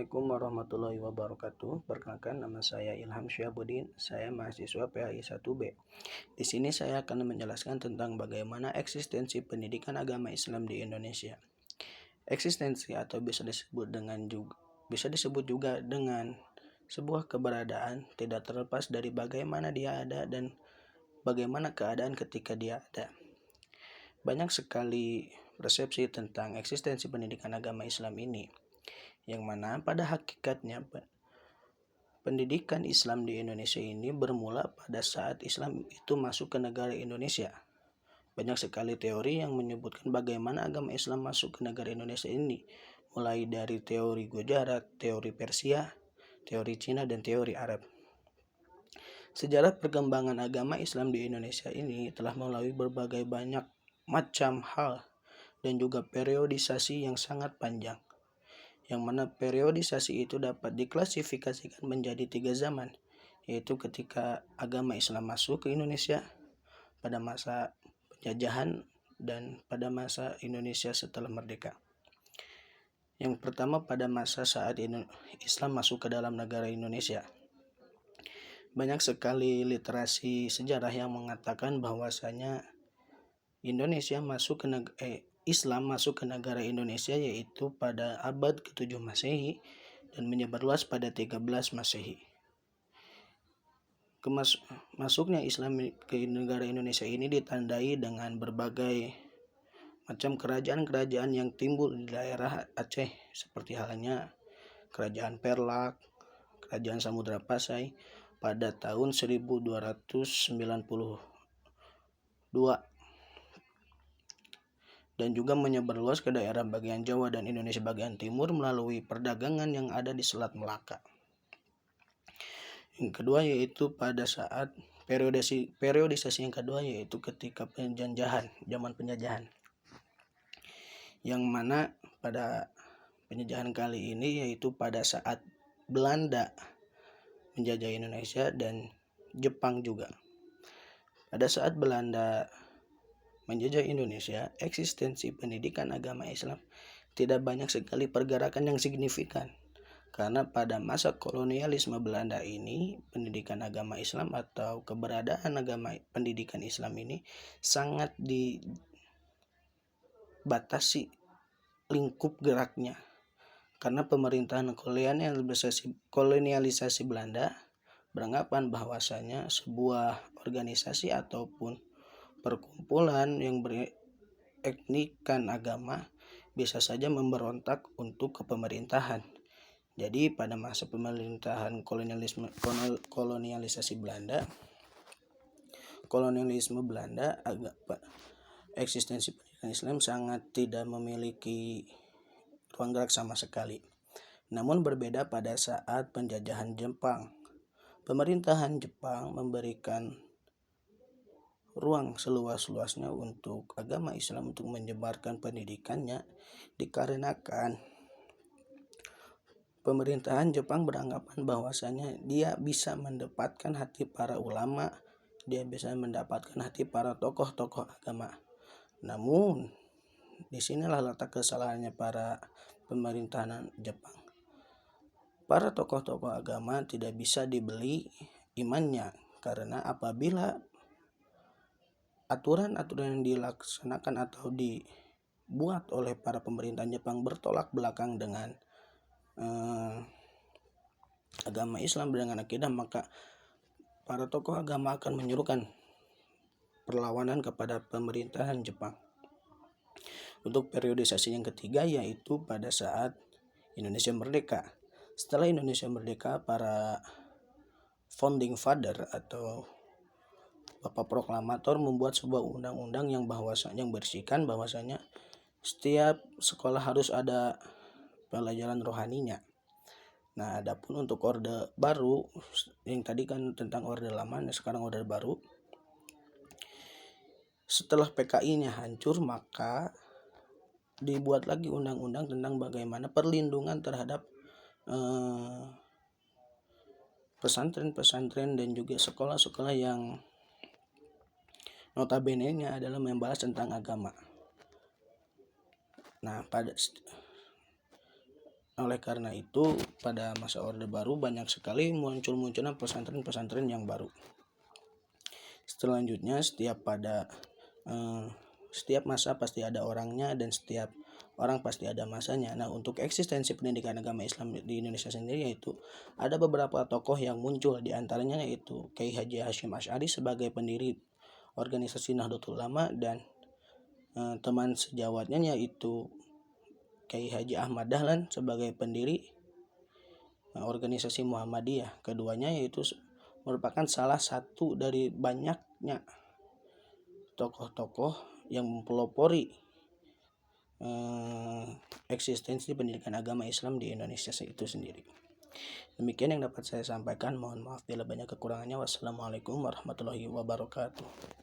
Assalamualaikum warahmatullahi wabarakatuh. Perkenalkan, nama saya Ilham Syabuddin. Saya mahasiswa PAI 1B. Di sini saya akan menjelaskan tentang bagaimana eksistensi pendidikan agama Islam di Indonesia. Eksistensi atau bisa disebut juga dengan sebuah keberadaan tidak terlepas dari bagaimana dia ada dan bagaimana keadaan ketika dia ada. Banyak sekali persepsi tentang eksistensi pendidikan agama Islam ini, yang mana pada hakikatnya pendidikan Islam di Indonesia ini bermula pada saat Islam itu masuk ke negara Indonesia. Banyak sekali teori yang menyebutkan bagaimana agama Islam masuk ke negara Indonesia ini, mulai dari teori Gujarat, teori Persia, teori Cina, dan teori Arab. Sejarah perkembangan agama Islam di Indonesia ini telah melalui berbagai banyak macam hal dan juga periodisasi yang sangat panjang, yang mana periodisasi itu dapat diklasifikasikan menjadi 3 zaman, yaitu ketika agama Islam masuk ke Indonesia, pada masa penjajahan, dan pada masa Indonesia setelah merdeka. Yang pertama, pada masa saat Islam masuk ke dalam negara Indonesia. Banyak sekali literasi sejarah yang mengatakan bahwasanya Islam masuk ke negara Indonesia yaitu pada abad ke-7 Masehi dan menyebar luas pada 13 Masehi. Masuknya Islam ke negara Indonesia ini ditandai dengan berbagai macam kerajaan-kerajaan yang timbul di daerah Aceh, seperti halnya Kerajaan Perlak, Kerajaan Samudra Pasai pada tahun 1292, dan juga menyebar luas ke daerah bagian Jawa dan Indonesia bagian timur melalui perdagangan yang ada di Selat Melaka. Yang kedua yaitu pada saat periodisasi yang kedua yaitu ketika zaman penjajahan, yang mana pada penjajahan kali ini yaitu pada saat Belanda menjajah Indonesia dan Jepang juga. Pada saat Belanda menjajah Indonesia, eksistensi pendidikan agama Islam tidak banyak sekali pergerakan yang signifikan, karena pada masa kolonialisme Belanda ini, pendidikan agama Islam atau keberadaan pendidikan Islam ini sangat dibatasi lingkup geraknya, karena pemerintahan kolonialisasi Belanda beranggapan bahwasanya sebuah organisasi ataupun perkumpulan yang beretnikan agama bisa saja memberontak untuk kepemerintahan. Jadi pada masa pemerintahan kolonialisme Belanda, eksistensi pendidikan Islam sangat tidak memiliki ruang gerak sama sekali. Namun berbeda pada saat penjajahan Jepang. Pemerintahan Jepang memberikan ruang seluas-luasnya untuk agama Islam untuk menyebarkan pendidikannya, dikarenakan pemerintahan Jepang beranggapan bahwasanya dia bisa mendapatkan hati para ulama, dia bisa mendapatkan hati para tokoh-tokoh agama. Namun disinilah letak kesalahannya para pemerintahan Jepang. Para tokoh-tokoh agama tidak bisa dibeli imannya, karena apabila aturan-aturan yang dilaksanakan atau dibuat oleh para pemerintahan Jepang bertolak belakang dengan agama Islam dengan akidah, maka para tokoh agama akan menyuruhkan perlawanan kepada pemerintahan Jepang. Untuk periodisasi yang ketiga yaitu pada saat Indonesia merdeka. Setelah Indonesia merdeka, para founding father atau Bapak Proklamator membuat sebuah undang-undang yang berisikan bahwasanya setiap sekolah harus ada pelajaran rohaninya. Nah, adapun untuk orde baru, yang tadi kan tentang orde lama, sekarang orde baru. Setelah PKI-nya hancur, maka dibuat lagi undang-undang tentang bagaimana perlindungan terhadap pesantren-pesantren dan juga sekolah-sekolah yang notabene-nya adalah membahas tentang agama. Nah, Oleh karena itu, pada masa Orde Baru banyak sekali munculnya pesantren-pesantren yang baru. Selanjutnya, setiap masa pasti ada orangnya dan setiap orang pasti ada masanya. Nah, untuk eksistensi pendidikan agama Islam di Indonesia sendiri yaitu ada beberapa tokoh yang muncul, di antaranya yaitu Kiai Haji Hashim Asy'ari sebagai pendiri organisasi Nahdlatul Ulama dan teman sejawatnya yaitu Kiai Haji Ahmad Dahlan sebagai pendiri organisasi Muhammadiyah. Keduanya yaitu merupakan salah satu dari banyaknya tokoh-tokoh yang mempelopori eksistensi pendidikan agama Islam di Indonesia itu sendiri. Demikian yang dapat saya sampaikan. Mohon maaf bila banyak kekurangannya. Wassalamualaikum warahmatullahi wabarakatuh.